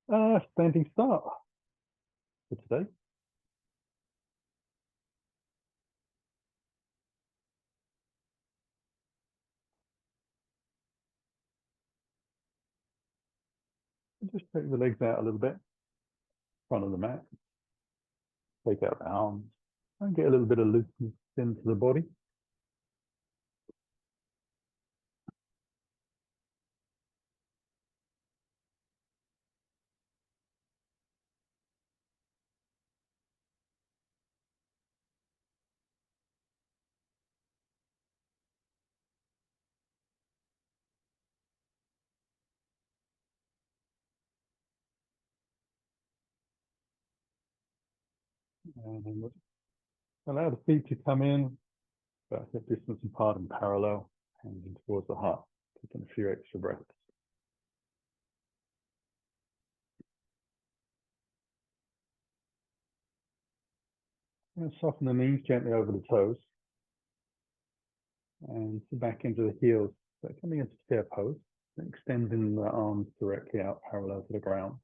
Standing start for today. Just take the legs out a little bit, front of the mat. Take out the arms and get a little bit of looseness into the body. And then allow the feet to come in about hip distance apart and parallel, hands in towards the heart. Taking a few extra breaths. And soften the knees gently over the toes and back into the heels. So coming into chair pose, extending the arms directly out parallel to the ground.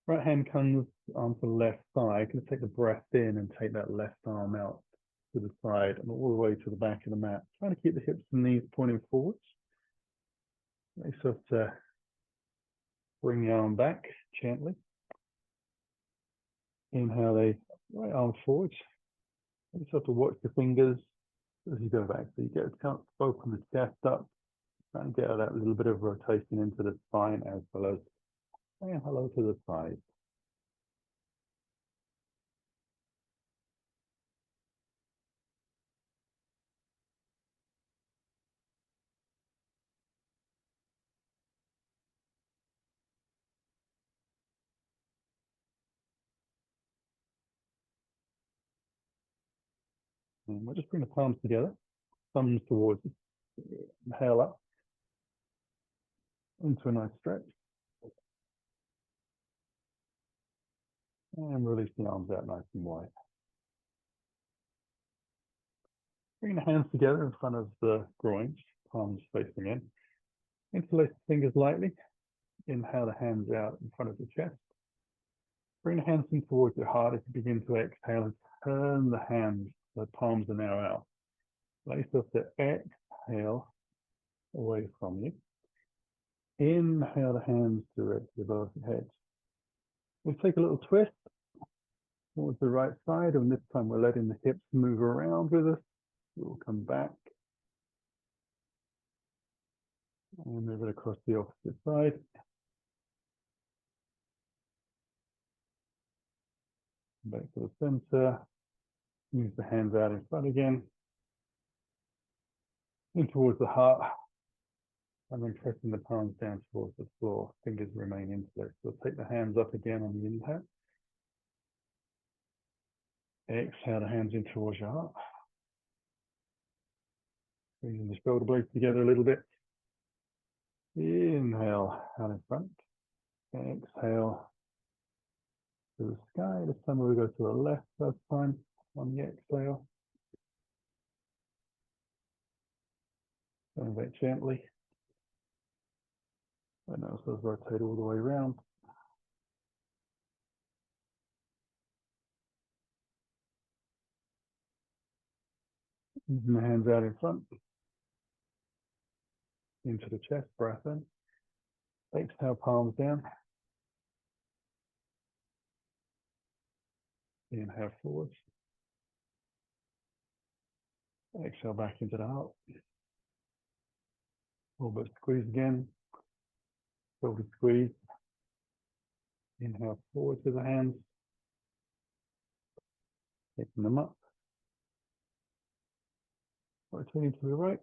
Right hand comes onto the left thigh. Going to take the breath in and take that left arm out to the side and all the way to the back of the mat. Trying to keep the hips and knees pointing forwards. They sort of bring the arm back gently. Inhale the right arm forwards. You sort of watch the fingers as you go back. So you get a chance to open the chest up and get that little bit of rotation into the spine as well as saying hello to the side. And we'll just bring the palms together, thumbs towards us. Inhale up into a nice stretch. And release the arms out nice and wide. Bring the hands together in front of the groins, palms facing in. Interlace the fingers lightly. Inhale the hands out in front of the chest. Bring the hands in towards your heart as you begin to exhale. Turn the hands, the palms are now out. Allow yourself to exhale away from you. Inhale the hands directly above your head. We'll take a little twist towards the right side, and this time we're letting the hips move around with us. We'll come back and move it across the opposite side. Back to the center. Use the hands out in front again. In towards the heart. And then pressing the palms down towards the floor. Fingers remain in place. So take the hands up again on the inhale. Exhale the hands in towards your heart. Squeezing the shoulder blades together a little bit. Inhale out in front. Exhale to the sky. This time we'll go to the left first time on the exhale. Going back gently. And also rotate all the way around. Using the hands out in front. Into the chest, breath in. Exhale, palms down. Inhale forwards. Exhale back into the heart. A little bit squeeze again. Shoulder squeeze. Inhale forward with the hands. Taking them up. Rotating to the right.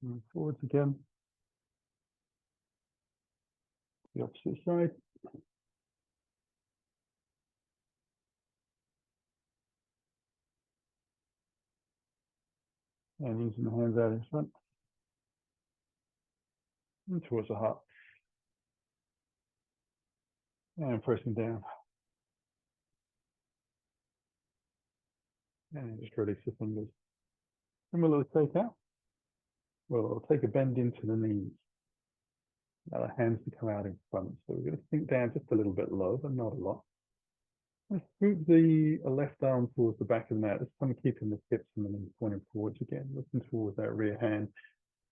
And forwards again. The opposite side. And using the hands out in front. And towards the heart. And pressing down. And just release the fingers. And we'll take out. We'll take a bend into the knees. Allow the hands to come out in front. So we're going to sink down just a little bit low, but not a lot. Let's move the left arm towards the back of the mat. This time keeping the hips and the knees pointing forwards again, looking towards that rear hand.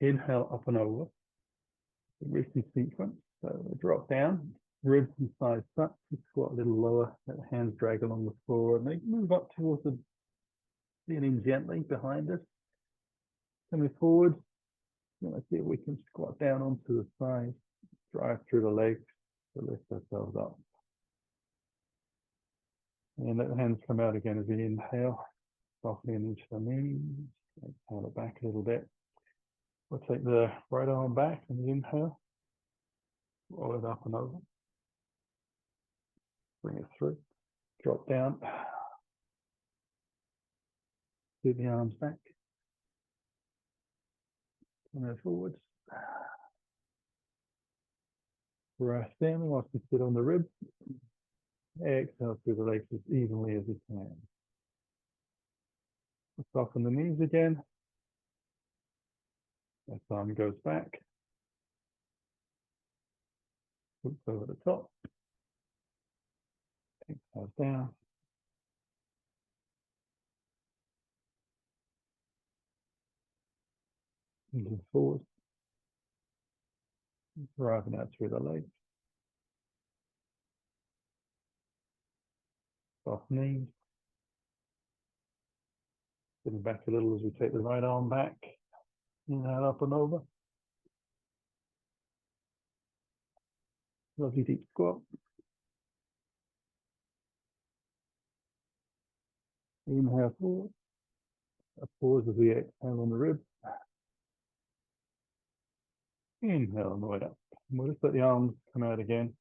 Inhale up and over. Risky sequence. So we drop down, ribs and thighs up, squat a little lower, let the hands drag along the floor, and they move up towards the ceiling gently behind us. Coming forward, let's see if we can squat down onto the side, drive through the legs to lift ourselves up. And let the hands come out again as we inhale, softening into the knees, exhale it back a little bit. We'll take the right arm back and inhale, roll it up and over, bring it through, drop down, do the arms back, turn it forwards, breath in whilst we sit on the ribs, exhale through the legs as evenly as we can. Soften the knees again, left arm goes back, hooks over the top, exhale down, moving forward, driving out through the legs, soft knees, sitting back a little as we take the right arm back, inhale up and over, lovely deep squat, inhale forward, a pause as we exhale on the ribs, inhale on the way up, and we'll just let the arms come out again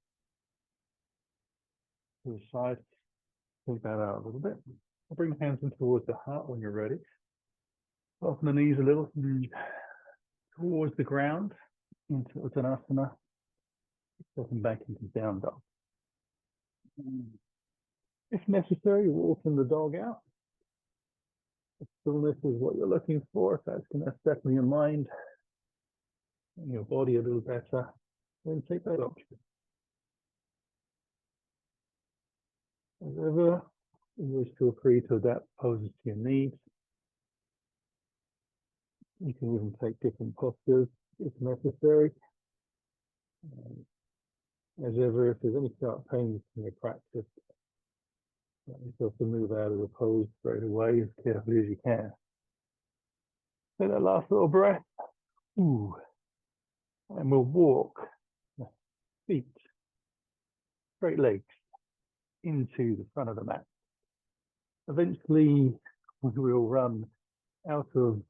to the side, take that out a little bit. I'll bring the hands in towards the heart when you're ready. Soften the knees a little towards the ground into Uttanasana. Soften back into down dog. If necessary, walking the dog out. If stillness is what you're looking for, if that's going to settle your mind and your body a little better, then take that option. As ever, always feel free to adapt poses to your needs. You can even take different postures if necessary. As ever, if there's any sharp pains in your practice, let yourself to move out of the pose straight away as carefully as you can. Take that last little breath. Ooh. And we'll walk feet, straight legs into the front of the mat. Eventually, we'll run out of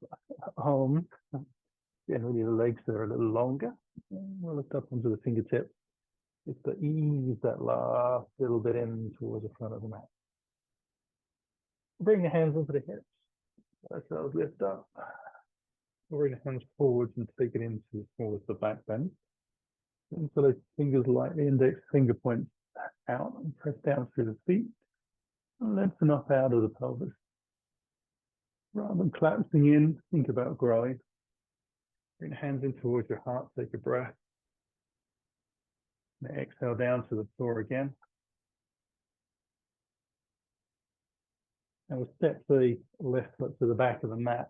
arms. Generally, the legs are a little longer. We'll lift up onto the fingertips just to ease that last little bit in towards the front of the mat. Bring the hands onto the hips. Let those lift up. Bring the hands forwards and take it into towards the back bend. And so those fingers lightly, index finger points out and press down through the feet. And lengthen up out of the pelvis. Rather than collapsing in, think about growing. Bring the hands in towards your heart, take a breath. And exhale down to the floor again. And we'll step the left foot to the back of the mat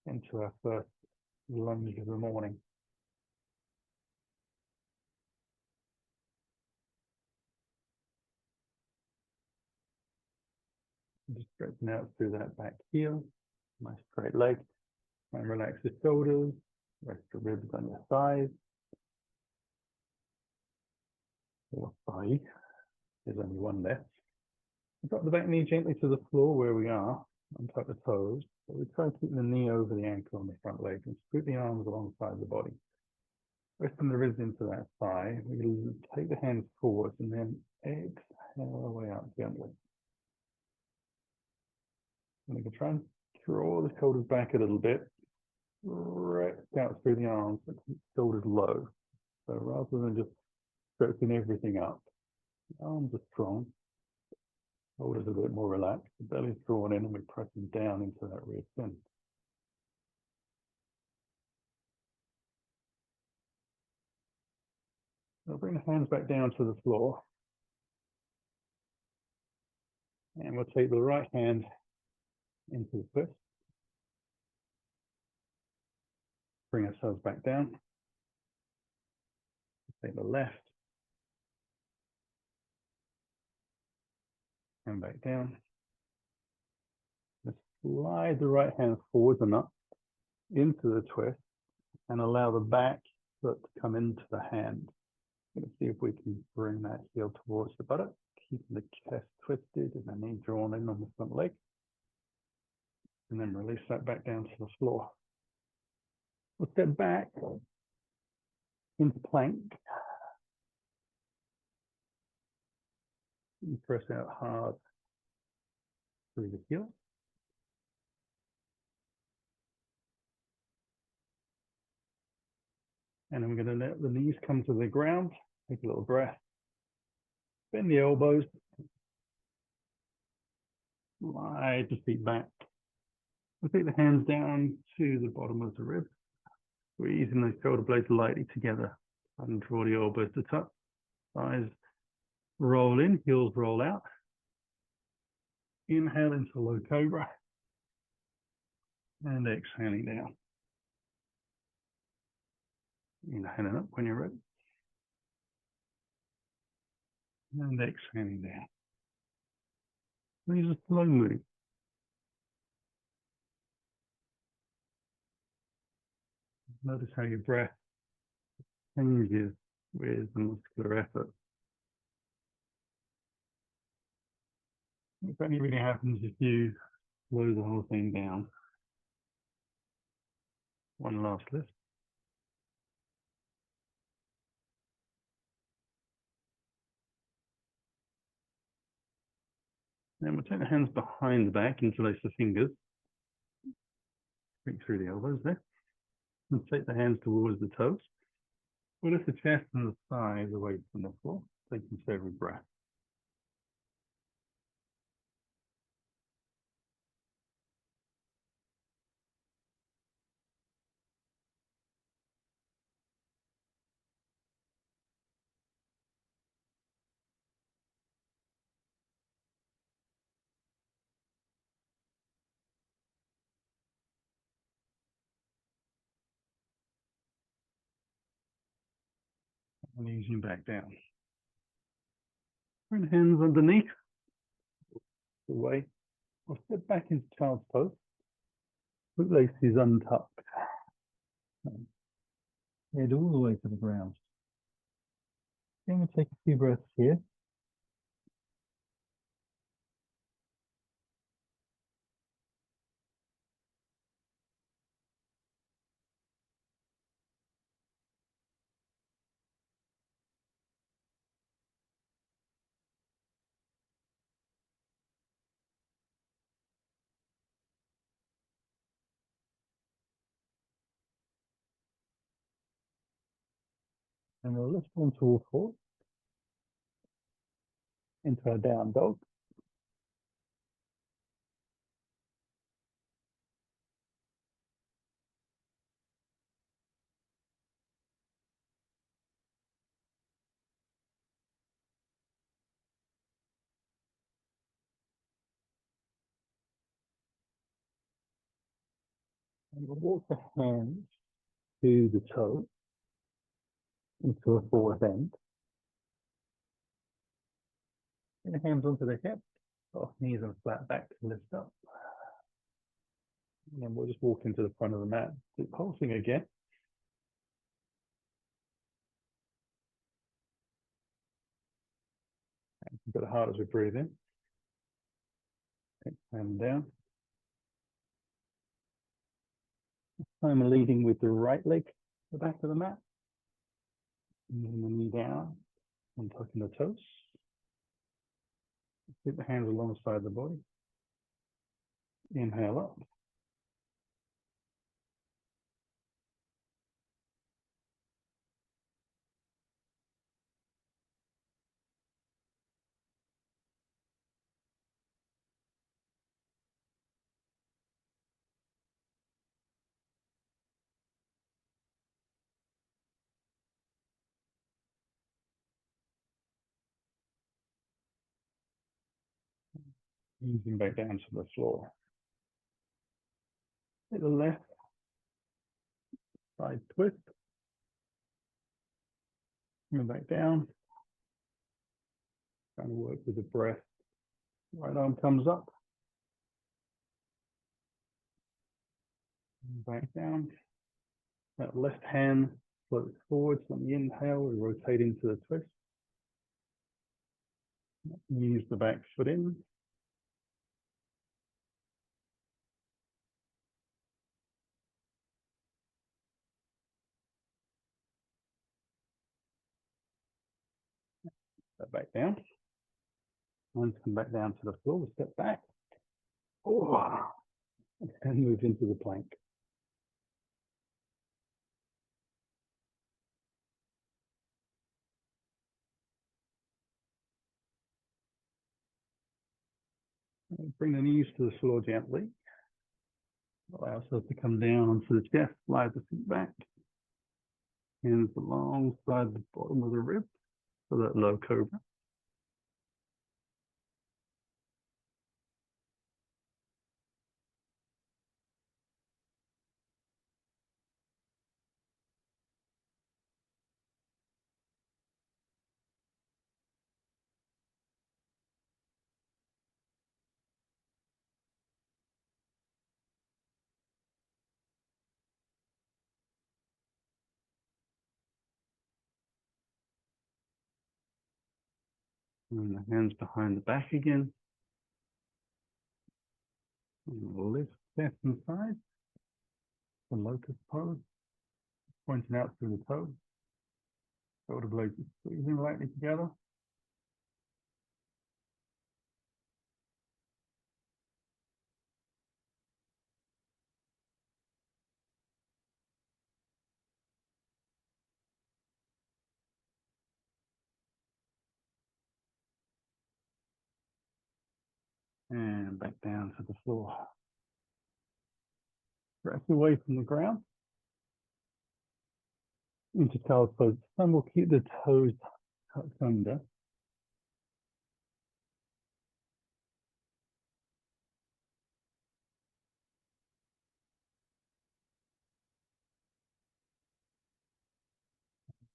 into our first lunge of the morning. Just stretching out through that back heel, nice straight leg, and relax the shoulders, rest the ribs on your thighs, or thigh. There's only one left. Drop the back knee gently to the floor where we are, untuck the toes. So we try to keep the knee over the ankle on the front leg and scoot the arms alongside the body. Resting the ribs into that thigh, we'll take the hands forwards and then exhale our way out gently. And we can try and draw the shoulders back a little bit, rest out through the arms, but keep shoulders low. So rather than just stretching everything up, the arms are strong, shoulders a bit more relaxed, the belly's drawn in and we're pressing down into that rear fin. bring the hands back down to the floor. And we'll take the right hand into the twist. Bring ourselves back down. Take the left. And back down. Just slide the right hand forward and up into the twist and allow the back foot to come into the hand. Let's see if we can bring that heel towards the buttock, keeping the chest twisted and the knee drawn in on the front leg. And then release that back down to the floor. We'll step back into plank. And press out hard through the heel. And then we're going to let the knees come to the ground. Take a little breath. Bend the elbows. Slide the feet back. We'll take the hands down to the bottom of the ribs. Squeezing the shoulder blades lightly together. And draw the elbows to touch. Thighs roll in, heels roll out. Inhale into low cobra. And exhaling down. Inhaling up when you're ready. And exhaling down. These are slow move. Notice how your breath changes with the muscular effort. It only really happens if you slow the whole thing down. One last lift. Then we'll take the hands behind the back, interlace the fingers. Bring through the elbows there. And take the hands towards the toes. We'll lift the chest and the thighs away from the floor. Take conservative breath. And easing back down. Bring the hands underneath. Away. We'll step back into child's pose. Bootlaces untucked. Head all the way to the ground. Then we'll take a few breaths here. And we'll lift onto all fours into our down dog. And we'll walk the hands to the toe into a forward bend. And the hands onto the hip, soft knees and flat back to lift up. And then we'll just walk into the front of the mat. Keep pulsing again. And a bit hard as we breathe in. Exhale down. I'm leading with the right leg, the back of the mat. And then the knee down and tucking the toes. Keep the hands alongside the body. Inhale up. easing back down to the floor. Take the left side twist, coming back down, trying to work with the breath. Right arm comes up, back down. That left hand floats forwards on the inhale, we rotate into the twist. Use the back foot in. Step back down. Hands come back down to the floor, we step back. Oh, and move into the plank. Bring the knees to the floor gently. Allow yourself to come down onto the chest, slide the feet back. Hands alongside the bottom of the rib for that low cobra. And the hands behind the back again. And lift chest and side. The locust pose. Pointing out through the toes. Shoulder blades squeezing lightly together. And back down to the floor. Press away from the ground. Into child's pose. Some will keep the toes tucked under.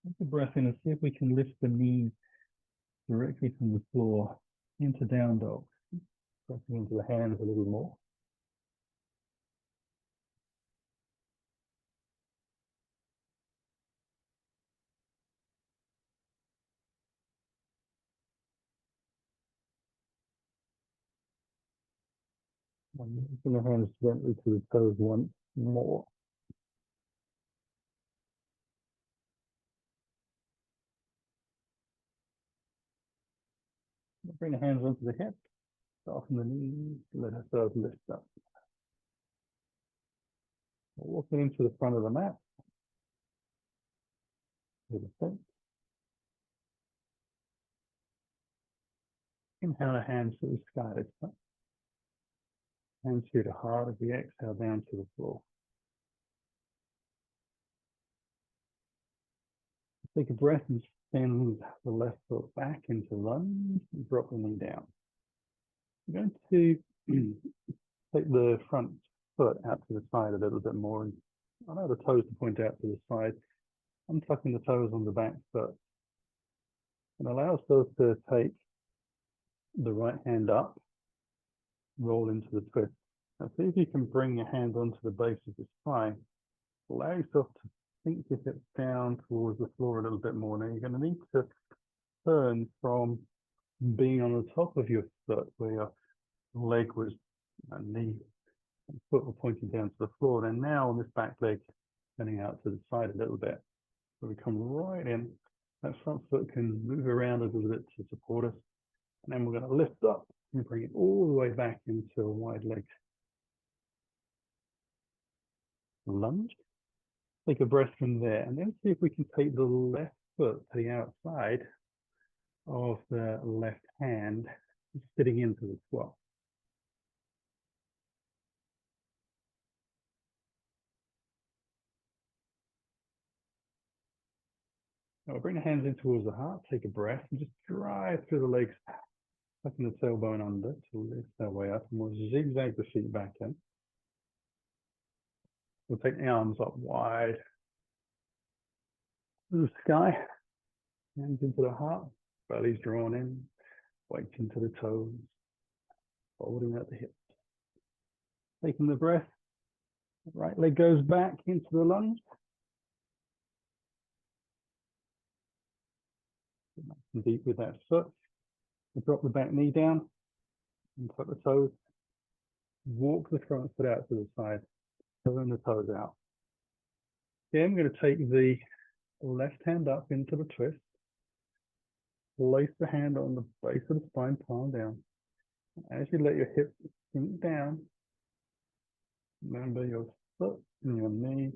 Take a breath in and see if we can lift the knees directly from the floor into down dog. Pressing into the hands a little more. And moving the hands gently to the toes once more. Bring the hands onto the hips, soften the knees, let ourselves lift up. Walking into the front of the mat. With a think. Inhale the hands to the sky. Hands here to heart as we exhale down to the floor. Take a breath and send the left foot back into lunge and drop the knee down. We're going to take the front foot out to the side a little bit more. And allow the toes to point out to the side. I'm tucking the toes on the back foot. And allow yourself to take the right hand up, roll into the twist. Now see if you can bring your hand onto the base of the spine. Allow yourself to sink your hips down towards the floor a little bit more. Now you're going to need to turn from being on the top of your foot where your leg was, knee and foot were pointing down to the floor. Then now on this back leg, turning out to the side a little bit. So we come right in. That front foot can move around a little bit to support us. And then we're going to lift up and bring it all the way back into a wide leg lunge. Take a breath from there and then see if we can take the left foot to the outside of the left hand, sitting into the squat. Now we'll bring the hands in towards the heart, take a breath and just drive through the legs tucking the tailbone under to lift our way up, and we'll zigzag the feet back in. We'll take the arms up wide to the sky, hands into the heart, belly's drawn in, weight into the toes, folding at the hips. Taking the breath, right leg goes back into the lunge. Nice and deep with that foot. We'll drop the back knee down and put the toes. Walk the front foot out to the side, pulling the toes out. Again, I'm going to take the left hand up into the twist. Place the hand on the base of the spine, palm down. As you let your hips sink down, remember your foot and your knee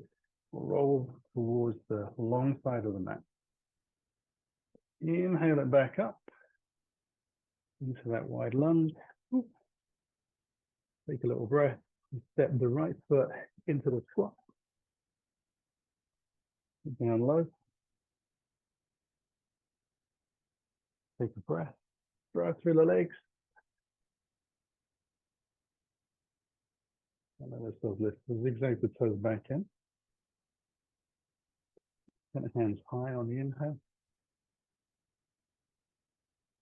will roll towards the long side of the mat. Inhale it back up into that wide lunge. Take a little breath. Step the right foot into the squat. Down low. Take a breath. Drive through the legs. And then let's lift. Zigzag the toes back in. Get the hands high on the inhale.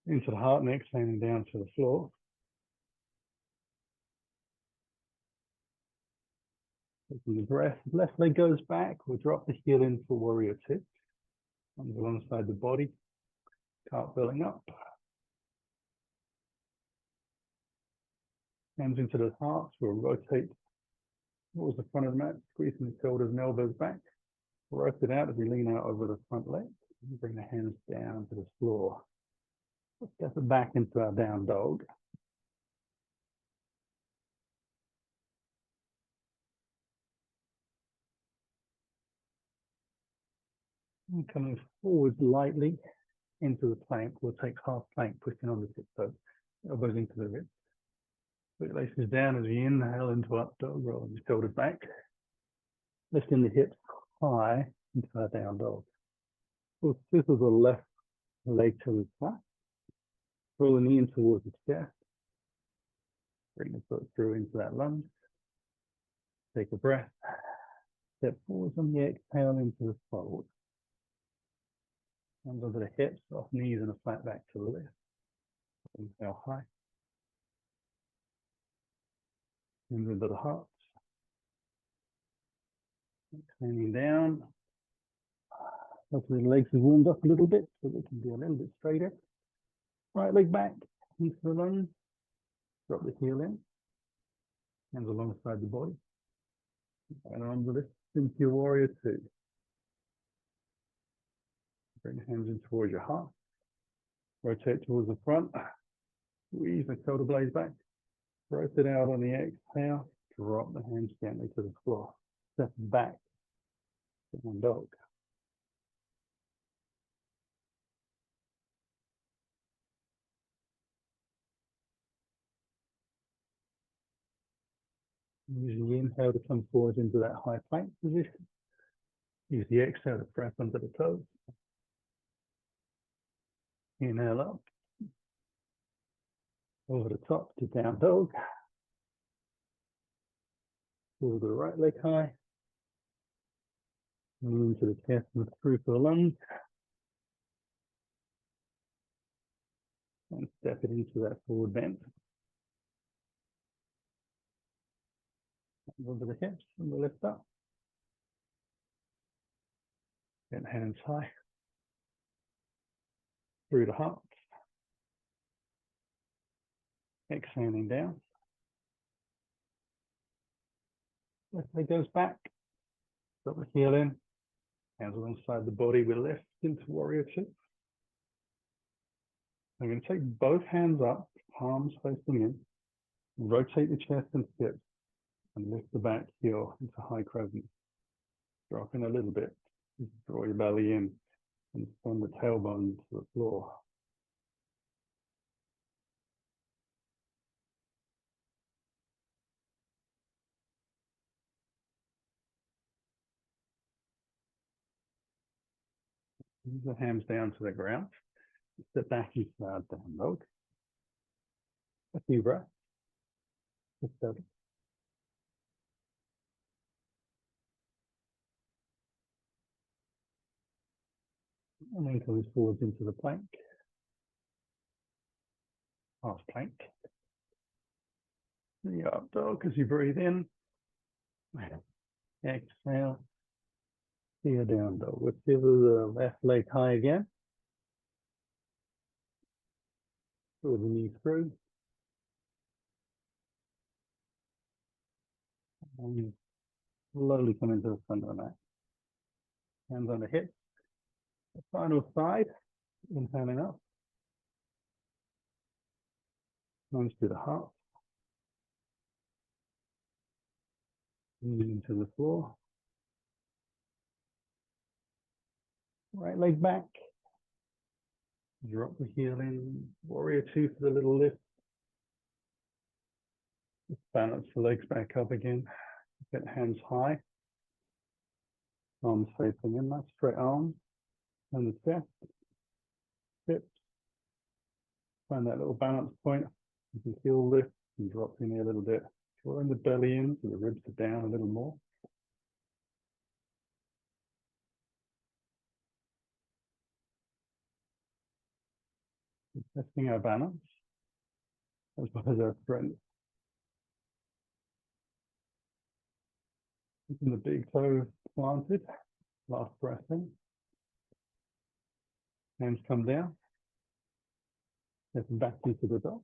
Into the heart and exhaling down to the floor. Taking the breath. Left leg goes back. We'll drop the heel in for warrior two. Arms alongside the body. Cartwheeling up. Hands into the heart. We'll rotate towards the front of the mat, squeezing the shoulders and elbows back. Rotate out as we lean out over the front leg. And bring the hands down to the floor. Step it back into our down dog. And coming forward lightly into the plank. We'll take half plank, pushing on the tiptoes, elbows into the ribs. Foot laces down as we inhale into up dog, rolling the shoulders back. Lifting the hips high into our down dog. We'll swivel the left leg to the side. Roll the knee in towards the chest. Bring the foot through into that lunge. Take a breath. Step forwards on the exhale into the fold. Hands over the hips, soft knees and a flat back to the left. Inhale high. Hands into the heart. Exhaling down. Hopefully the legs have warmed up a little bit so they can be a little bit straighter. Right leg back into the lunge. Drop the heel in. Hands alongside the body. And arms lift into your warrior two. Bring the hands in towards your heart. Rotate towards the front. Squeeze the shoulder blades back. Rotate out on the exhale. Drop the hands gently to the floor. Step back. Down dog. Using the inhale to come forward into that high plank position. Use the exhale to press under the toes. Inhale up. Over the top to down dog. Pull the right leg high. Move into the chest and through for the lunge. And step it into that forward bend. Over the hips and we lift up. Get hands high. Through the heart. Exhaling down. Left leg goes back. Drop the heel in. Hands alongside the body. We lift into warrior two. I'm going to take both hands up, palms facing in. Rotate the chest and hips. And lift the back heel into high crescent. Drop in a little bit. Draw your belly in and send the tailbone to the floor. Use the hands down to the ground. Step back into our down dog. A few breaths. Just steady. And then comes forwards into the plank. Half plank. The up dog as you breathe in. Exhale. See a down dog. Let's give the left leg high again. Pull the knee through. And slowly come into the front of the mat. Hands on the hips. The final side. Inhaling up. Hands to the heart. Knees into the floor. Right leg back. Drop the heel in. Warrior two for the little lift. Just balance the legs back up again. Get hands high. Arms facing in. Nice straight arms. And the chest. Hips. Find that little balance point. You can feel lift and drop in here a little bit. Drawing the belly in so the ribs are down a little more. Testing our balance as well as our strength. Keeping the big toe planted. Last breath in. Hands come down. Stepping back into the dog.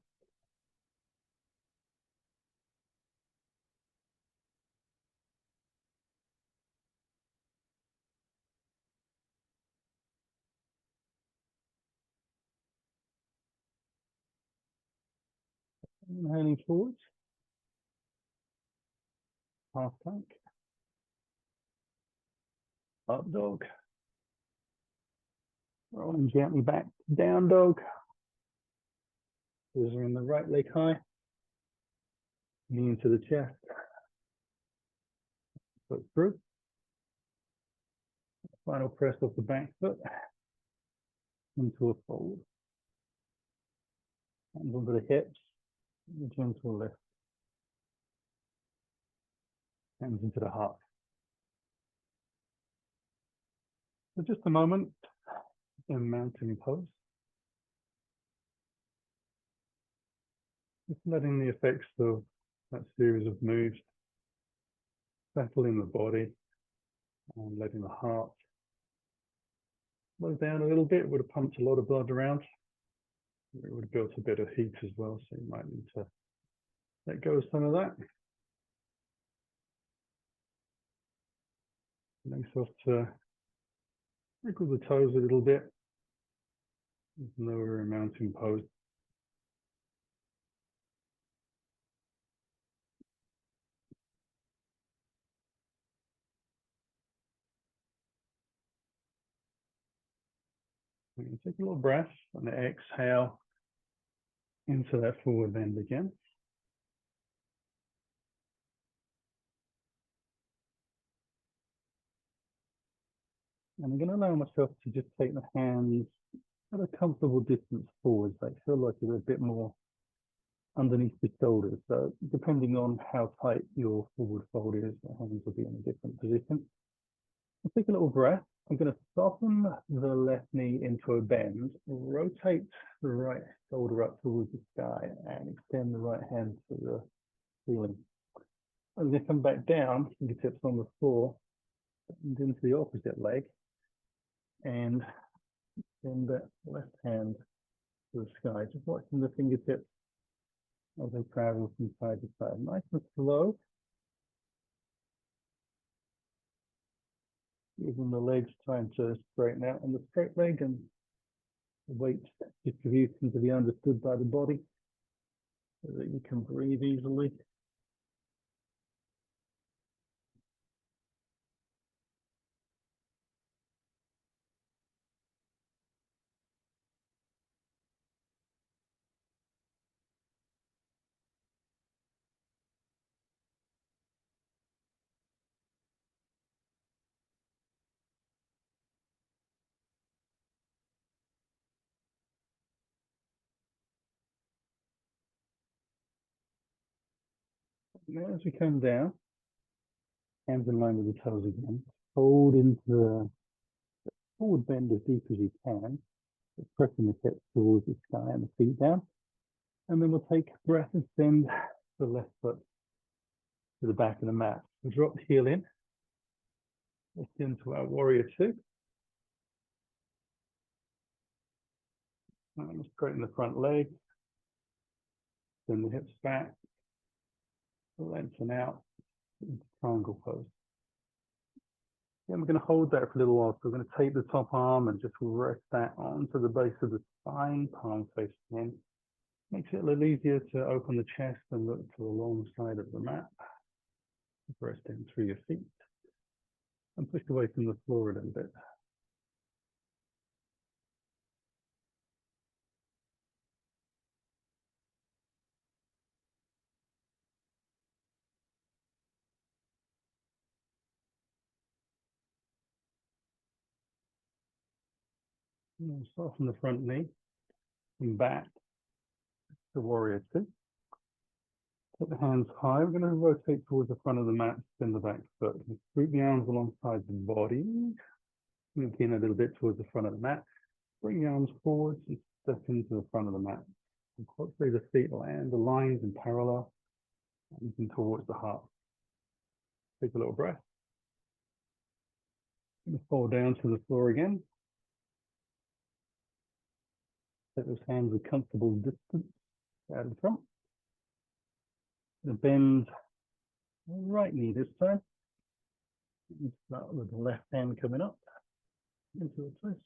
Inhaling forwards. Half plank. Up dog. Rolling gently back. Down dog. Scissor the right leg high. Knee into the chest. Foot through. Final press off the back foot. Into a fold. Hands onto the hips. Gentle lift. Hands into the heart. So just a moment in mountain pose. Just letting the effects of that series of moves settle in the body and letting the heart slow down a little bit. It would have pumped a lot of blood around. It would have built a bit of heat as well, so you might need to let go of some of that. Nice off to wriggle the toes a little bit, even though we're in mountain pose. We can take a little breath and exhale into that forward bend again. And I'm going to allow myself to just take the hands at a comfortable distance forward. They feel like they're a bit more underneath the shoulders. So depending on how tight your forward fold is, the hands will be in a different position. I'll take a little breath. I'm going to soften the left knee into a bend, rotate the right shoulder up towards the sky, and extend the right hand to the ceiling. I'm going to come back down, fingertips on the floor, and into the opposite leg, and extend that left hand to the sky. Just watching the fingertips as they travel from side to side. Nice and slow. Using the legs trying to straighten out on the straight leg and the weight distribution to be understood by the body so that you can breathe easily. Now as we come down, hands in line with the toes again, hold into the forward bend as deep as you can, pressing the hips towards the sky and the feet down. And then we'll take a breath and send the left foot to the back of the mat. We'll drop the heel in, lift into our warrior two. And we'll straighten the front leg, send the hips back, lengthen out into triangle pose. Then we're going to hold that for a little while. So we're going to take the top arm and just rest that onto the base of the spine, palm facing in. Makes it a little easier to open the chest and look to the long side of the mat. Press down through your feet and push away from the floor a little bit. And soften the front knee and back to warrior two. Put the hands high. We're going to rotate towards the front of the mat, spin the back foot. Group the arms alongside the body. Move in a little bit towards the front of the mat. Bring the arms forwards and step into the front of the mat. And hopefully the feet land aligned and parallel, and towards the heart. Take a little breath. Fall down to the floor again. Set those hands a comfortable distance out in front. And bend the right knee this time. And start with the left hand coming up into a twist.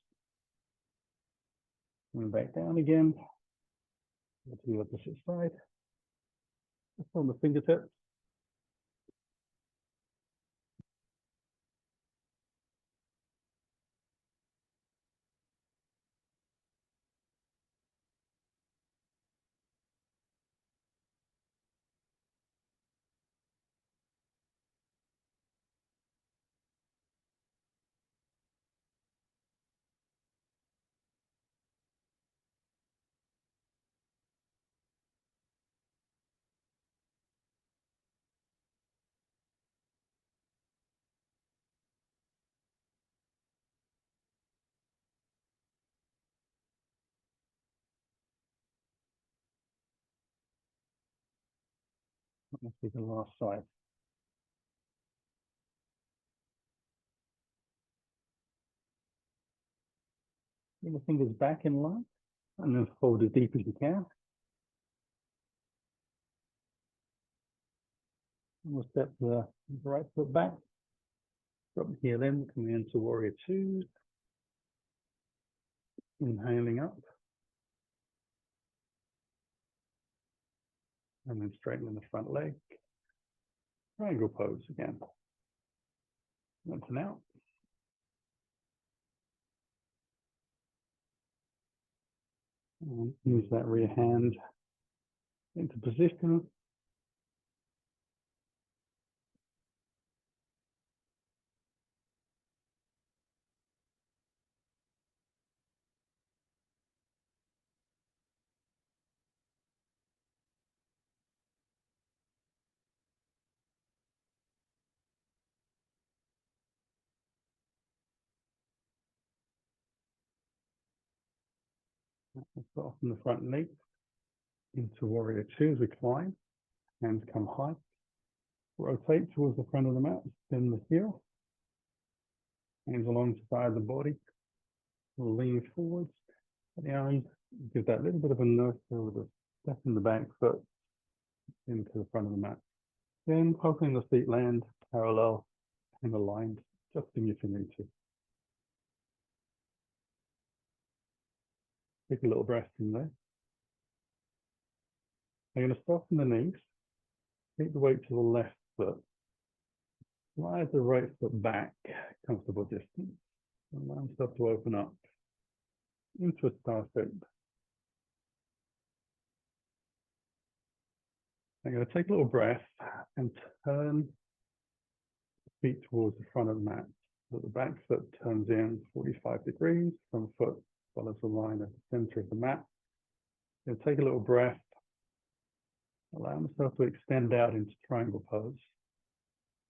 And back down again. Go to the opposite side. Just on the fingertips. Let's take the last side. Bring the fingers back in line and then fold as deep as you can. And we'll step the right foot back. Drop the heel in, coming into warrior two. Inhaling up. And then straightening the front leg. Triangle pose again. Lengthen out. And use that rear hand into position. Soften the front knee into warrior two as we climb. Hands come high. Rotate towards the front of the mat. Spin the heel. Hands alongside the body. We'll lean forwards. The arms give that little bit of a inertia with a step in the back foot into the front of the mat. Then hoping the feet land parallel and aligned, adjusting if you need to. Take a little breath in there. I'm going to soften the knees. Take the weight to the left foot. Slide the right foot back, comfortable distance. Allow stuff to open up into a star shape. I'm going to take a little breath and turn the feet towards the front of the mat. So the back foot turns in 45 degrees, front foot follows the line at the center of the mat. You'll take a little breath Allow myself to extend out into triangle pose,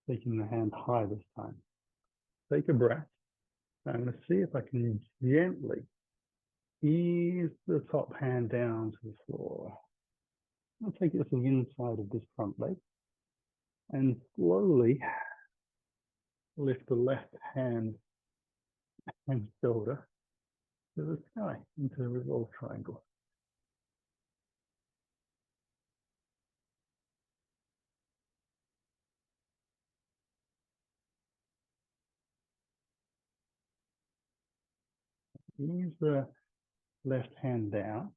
taking the hand high this time. Take a breath. I'm going to see if I can gently ease the top hand down to the floor. I'll take it to the inside of this front leg and slowly lift the left hand and shoulder to the sky into the revolve triangle. Ease the left hand down,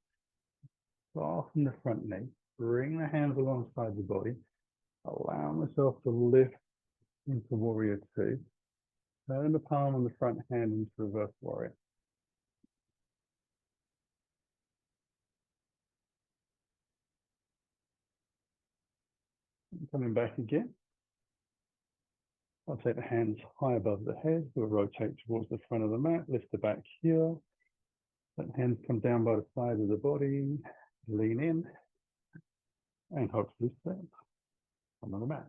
soften the front knee, bring the hands alongside the body, allow myself to lift into warrior two, turn the palm on the front hand into reverse warrior. Coming back again. I'll take the hands high above the head. We'll rotate towards the front of the mat, lift the back heel. Let the hands come down by the side of the body, lean in, and hopefully stay on the mat.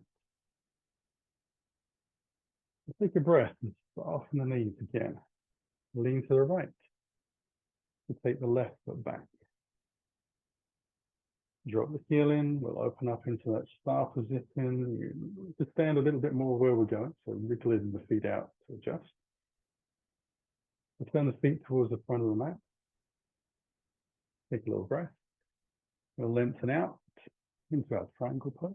Take a breath and soften the knees again. Lean to the right. To take the left foot back. Drop the heel in. We'll open up into that star position. You just stand a little bit more where we're going. So wriggling the feet out to adjust. We'll turn the feet towards the front of the mat. Take a little breath. We'll lengthen out into our triangle pose.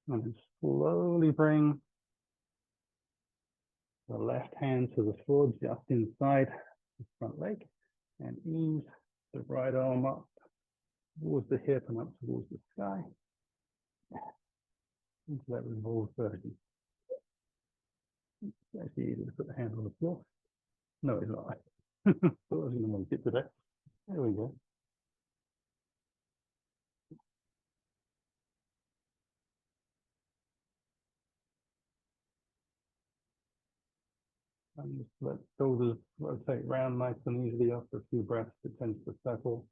And then slowly bring the left hand to the floor, just inside the front leg, and ease the right arm up towards the hip and up towards the sky, into that revolved version. It's actually easy to put the hand on the floor. No, it's not. I was going to make it today. There we go. And just let shoulders rotate round nice and easily after a few breaths. It tends to settle.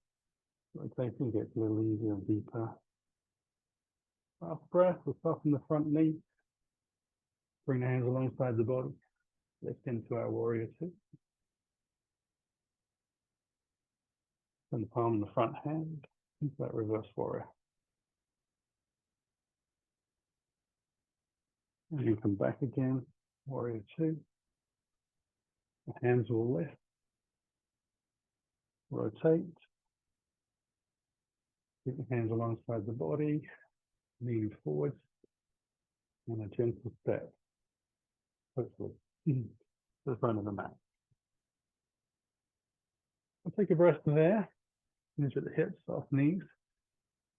Rotating gets a little easier and deeper. Last breath, we'll soften the front knee. Bring the hands alongside the body. Lift into our warrior two. And the palm on the front hand into that reverse warrior. And you come back again, warrior two. The hands will lift, rotate. Keep the hands alongside the body, leaning forwards, and a gentle step, hopefully, to the front of the mat. I'll take a breath there, finish at the hips, soft knees.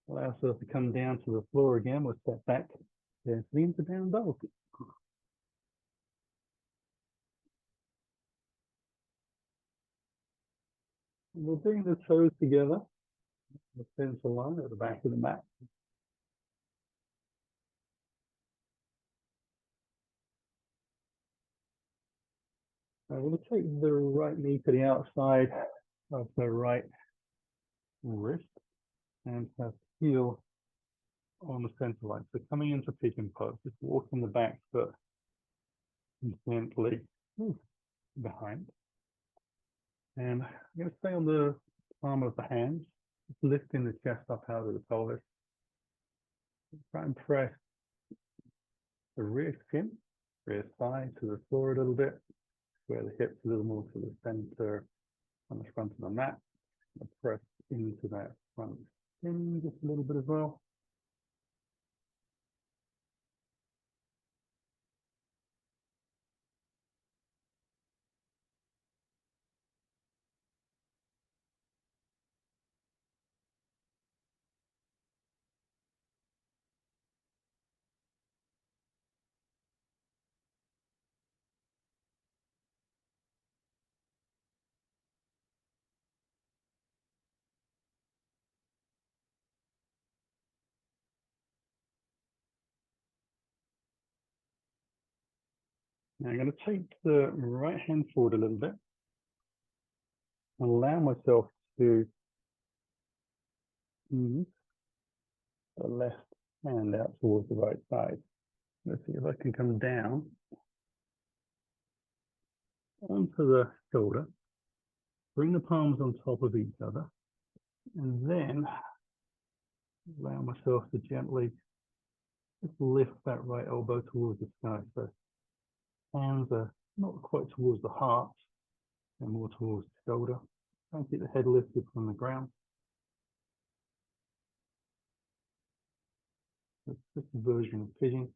Allow ourselves to come down to the floor again. We'll step back, gently into down dog. And we'll bring the toes together, the center line at the back of the mat. I'm going to take the right knee to the outside of the right wrist and have heel on the center line. So coming into pigeon pose, just walking the back foot gently behind. And I'm going to stay on the palm of the hand, just lifting the chest up out of the pelvis. Try and press the rear shin, rear thigh to the floor a little bit, square the hips a little more to the center on the front of the mat. And press into that front shin just a little bit as well. Now I'm going to take the right hand forward a little bit. allow myself to move the left hand out towards the right side. Let's see if I can come down onto the shoulder, bring the palms on top of each other, and then allow myself to gently just lift that right elbow towards the sky. So hands are not quite towards the heart, and more towards the shoulder. Try and keep the head lifted from the ground. It's just a version of pigeon,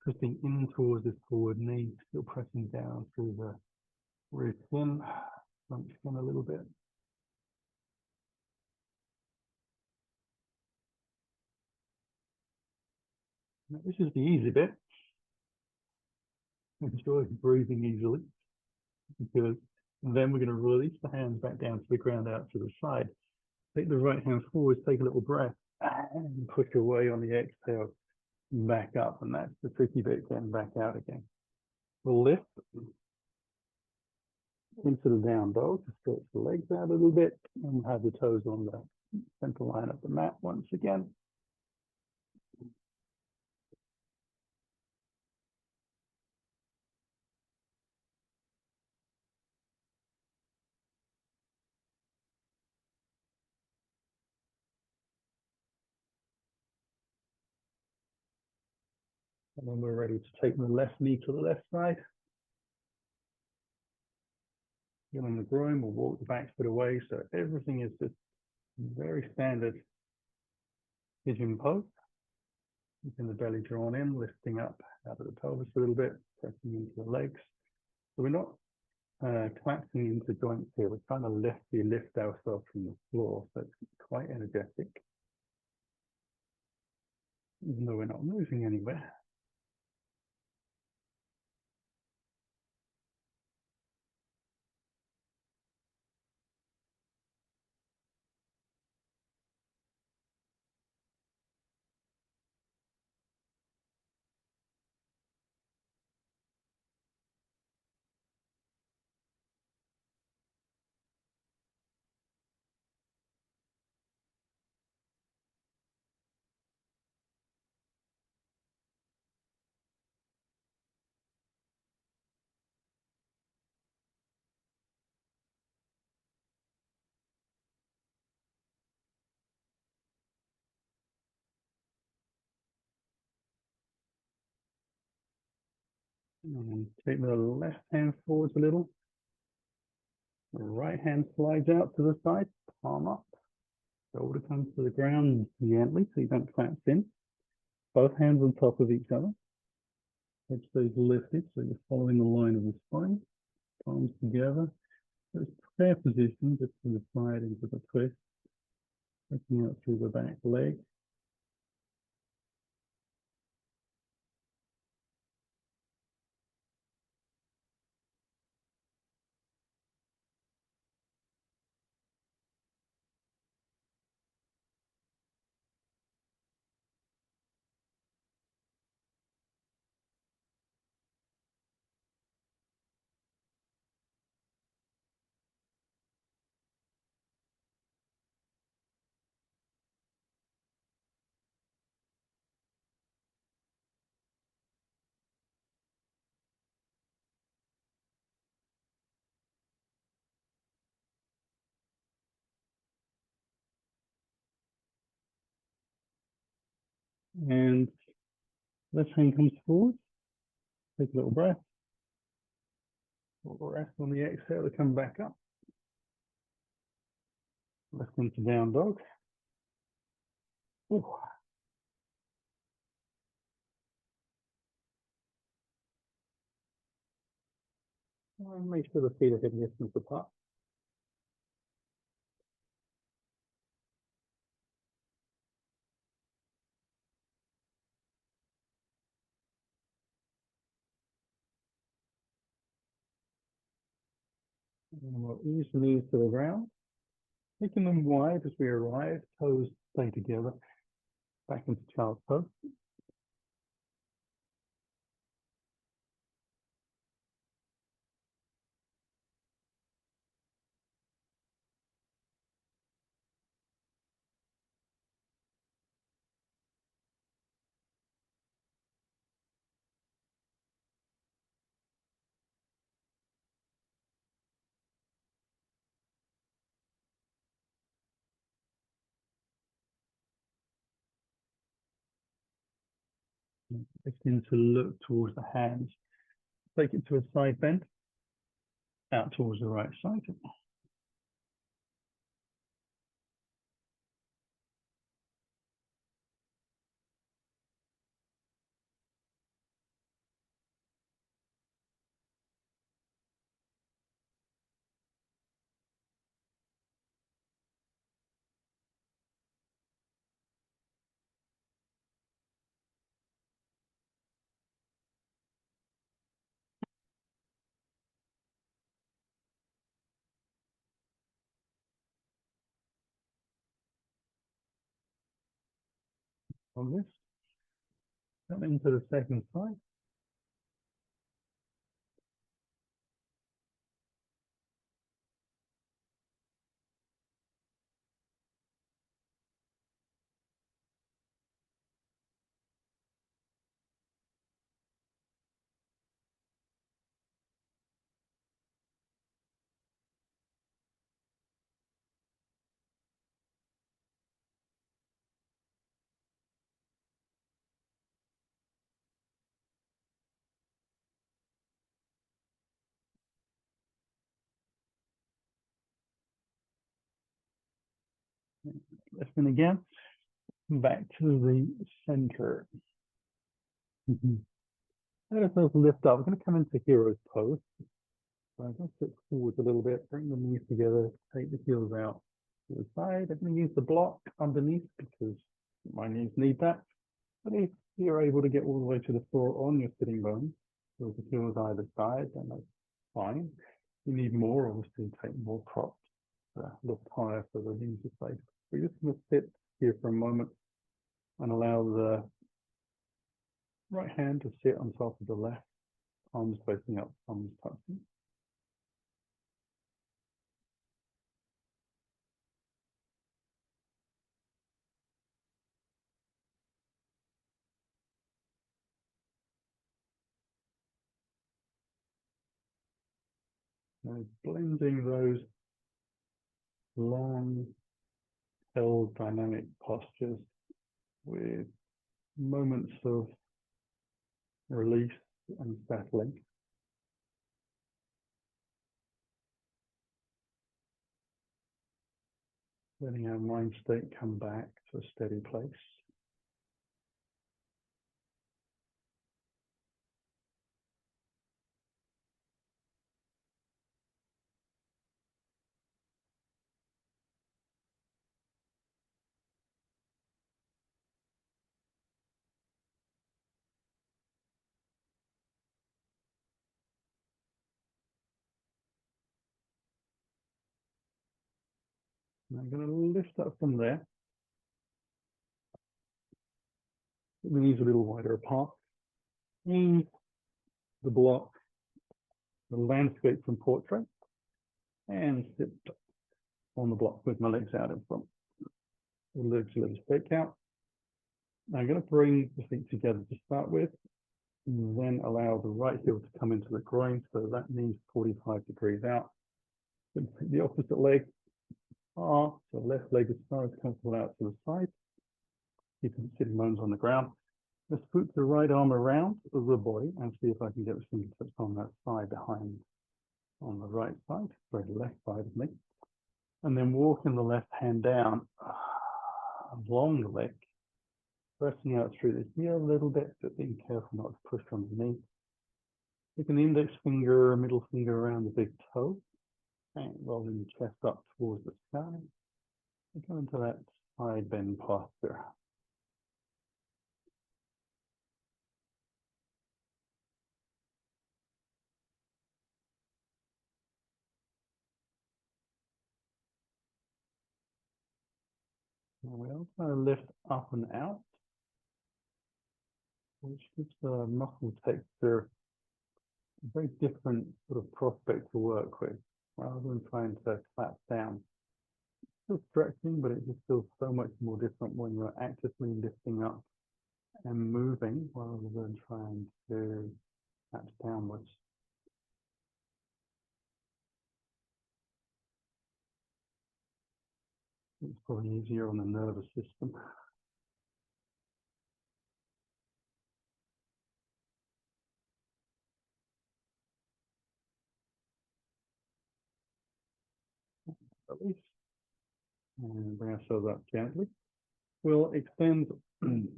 twisting in towards this forward knee, still pressing down through the rib fin, front skin a little bit. Now, this is the easy bit. Enjoy breathing easily, because then we're going to release the hands back down to the ground, out to the side. Take the right hand forward, take a little breath, and push away on the exhale, back up. And that's the tricky bit, getting back out again. We'll lift into the down dog to stretch the legs out a little bit, and have the toes on the center line of the mat once again. And then we're ready to take the left knee to the left side. Get on the groin, we'll walk the back foot away. So everything is just very standard pigeon pose. Keeping the belly drawn in, lifting up out of the pelvis a little bit, pressing into the legs. So we're not collapsing into joints here. We're trying to lift ourselves from the floor. So it's quite energetic, even though we're not moving anywhere. And take the left hand forwards a little. The right hand slides out to the side, palm up. Shoulder comes to the ground gently so you don't collapse in. Both hands on top of each other. Head stays lifted so you're following the line of the spine. Palms together. So it's prayer position, just from the side into the twist. Looking out through the back leg. And left hand comes forward. Take a little breath. We'll rest on the exhale to come back up. Left into down dog. Ooh. And make sure the feet are hip distance apart. And we'll ease the knees to the ground. Making them wide as we arrive. Toes stay together. Back into child's pose. Begin to look towards the hands. Take it to a side bend, out towards the right side. On this, come into the second side. Lifting again, back to the center. Let ourselves lift up. We're going to come into hero's pose. So I'm going to sit forward a little bit, bring the knees together, take the heels out to the side. I'm going to use the block underneath because my knees need that. But if you're able to get all the way to the floor on your sitting bones, with the heels either side, then that's fine. If you need more, obviously take more props. Lift higher so the knees are safe. We're just going to sit here for a moment and allow the right hand to sit on top of the left, palms facing up, thumbs touching. Now, blending those long held dynamic postures with moments of release and settling. Letting our mind state come back to a steady place. And I'm going to lift up from there. Put the knees a little wider apart. Use the block, the landscape from portrait, and sit on the block with my legs out in front. The legs a little straight out. Now I'm going to bring the feet together to start with, and then allow the right heel to come into the groin, so that knee's 45 degrees out. Then take the opposite leg, so left leg as far as comfortable out to the side. Keeping the sitting bones on the ground. Let's put the right arm around the body and see if I can get the fingertips on that side behind, on the right side, sorry, the left side of me. And then walking the left hand down along the leg, pressing out through this heel a little bit, but being careful not to push on the knee. Take an index finger, middle finger around the big toe, and rolling the chest up towards the sky. And go into that side bend posture. Now we also lift up and out, which gives the muscle texture a very different sort of prospect to work with, rather than trying to collapse down. Still stretching, but it just feels so much more different when you're actively lifting up and moving rather than trying to collapse downwards. It's probably easier on the nervous system. release, and bring ourselves up gently. We'll extend the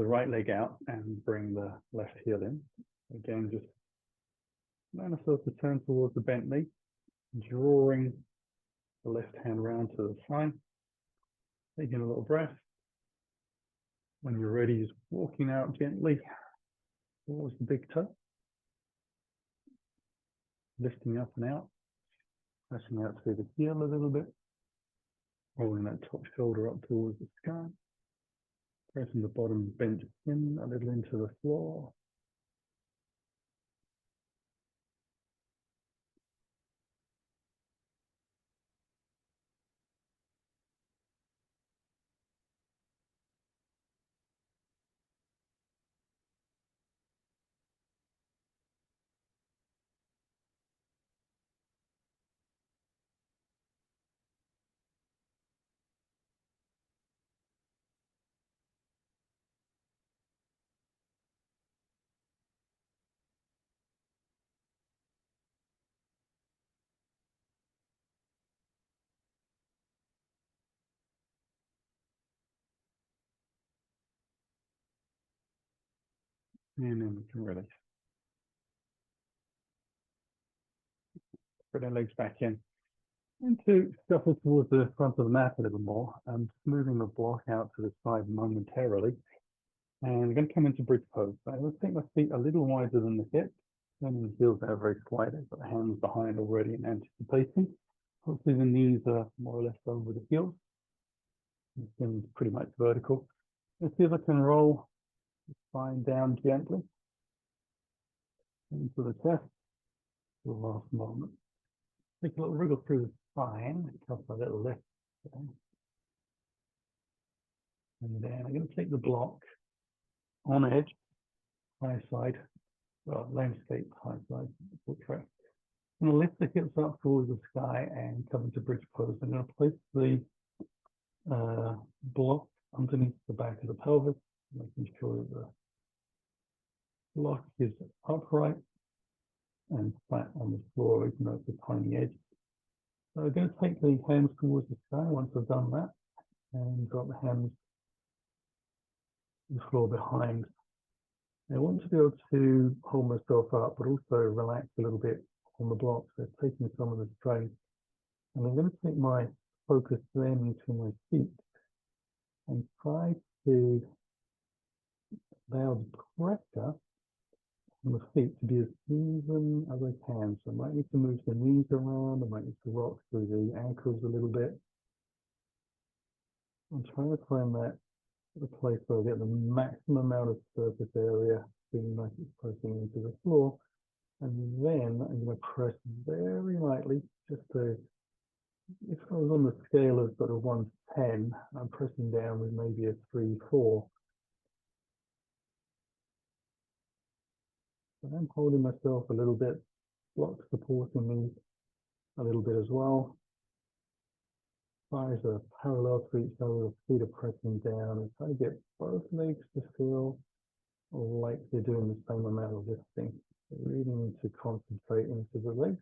right leg out and bring the left heel in. Again, just allow ourselves to turn towards the bent knee, drawing the left hand round to the side, taking a little breath. When you're ready, just walking out gently towards the big toe, lifting up and out, pressing out through the heel a little bit, rolling that top shoulder up towards the sky, pressing the bottom bent in a little into the floor. And then we can release. Put our legs back in. And to shuffle towards the front of the mat a little more, I'm just moving the block out to the side momentarily. And I'm going to come into bridge pose. So I'm going to take my feet a little wider than the hips, and the heels out very slightly. Got the hands behind already and anticipating. Hopefully the knees are more or less over the heels. It's been pretty much vertical. Let's see if I can roll the spine down gently into the chest for the last moment. Take a little wriggle through the spine, a couple of little lifts there. And then I'm going to take the block on edge, high side, well, landscape, high side, portrait. I'm going to lift the hips up towards the sky and come into bridge pose. I'm going to place the block underneath the back of the pelvis, making sure that the block is upright and flat on the floor, even though it's a tiny edge. So I'm going to take the hands towards the sky once I've done that, and drop the hands to the floor behind. I want to be able to hold myself up, but also relax a little bit on the block, so taking some of the strain. And I'm going to take my focus then to my feet and try to allow the pressure on the feet to be as even as I can. So I might need to move the knees around, I might need to rock through the ankles a little bit. I'm trying to find that the place where I get the maximum amount of surface area, feeling like it's pressing into the floor. And then I'm going to press very lightly, just to, if I was on the scale of sort of 1 to 10, I'm pressing down with maybe a 3, 4. So I'm holding myself a little bit, block supporting me a little bit as well. Thighs are parallel to each other, the feet are pressing down, and try to get both legs to feel like they're doing the same amount of lifting. So really need to concentrate into the legs.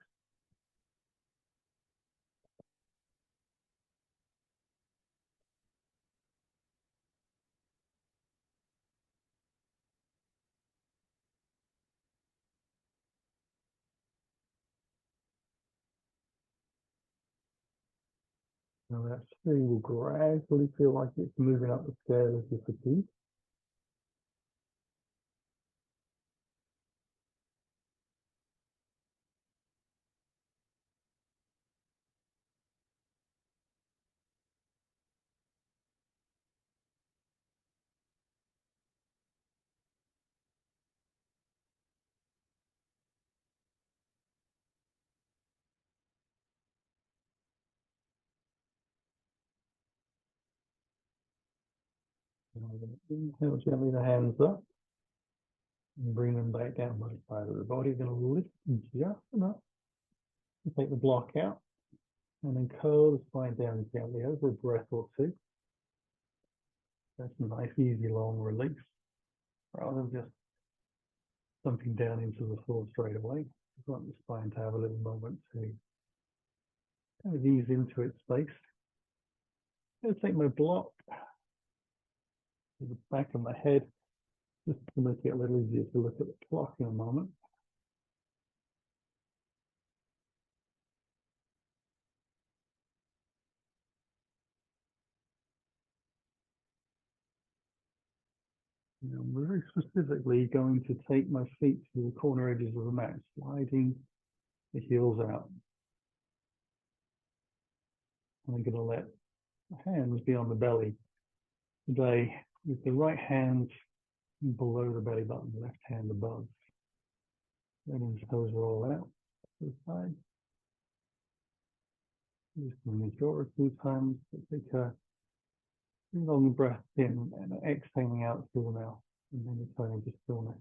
Now that tree will gradually feel like it's moving up the scale as you fatigue. And I'm going to inhale gently the hands up and bring them back down by the side of the body. Going to lift just enough to take the block out and then curl the spine down gently over a breath or two. That's a nice, easy, long release rather than just dumping down into the floor straight away. Just want the spine to have a little moment to kind of ease into its space. I'm going to take my block to the back of my head, just to make it a little easier to look at the clock in a moment. I'm very specifically going to take my feet to the corner edges of the mat, sliding the heels out. And I'm going to let the hands be on the belly today, with the right hand below the belly button, the left hand above. Letting the toes roll out to the side. Just bring the jaw a few times. Take a long breath in and exhaling out through the mouth, and then returning to stillness.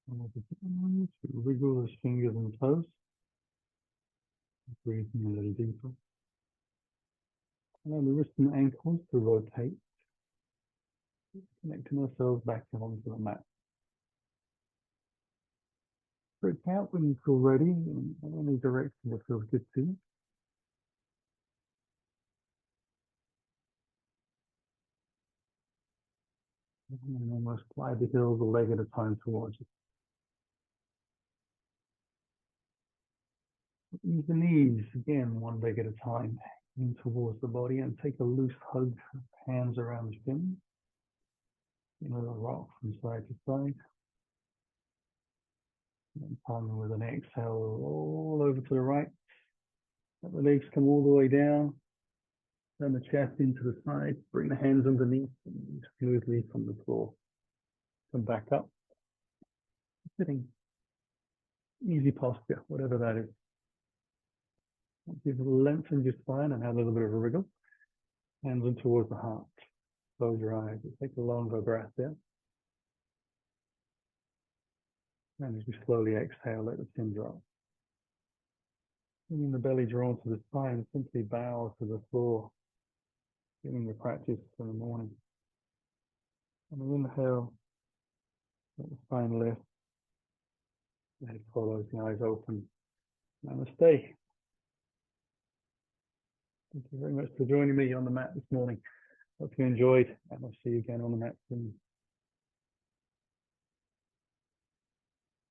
And we'll continue to wiggle those fingers and toes, breathing a little deeper. Allow the wrists and ankles to rotate, connecting ourselves back onto the mat. Stretch out when you feel ready, in any direction that feels good to you. And almost slide the heels a leg at a time towards you. Use the knees, again, one leg at a time, in towards the body, and take a loose hug, hands around the shin. Little rock from side to side. And palm with an exhale all over to the right. Let the legs come all the way down. Turn the chest into the side. Bring the hands underneath and smoothly from the floor. Come back up. Sitting. Easy posture, whatever that is. Give a lengthen your spine and have a little bit of a wriggle. Hands in towards the heart. Close your eyes. Take a longer breath there. And as we slowly exhale, let the chin drop. Feeling the belly drawn to the spine, simply bow to the floor. Feeling the practice for the morning. And inhale, let the spine lift. The head follows, the eyes open. Namaste. Thank you very much for joining me on the mat this morning. Hope you enjoyed, and I'll see you again on the mat soon.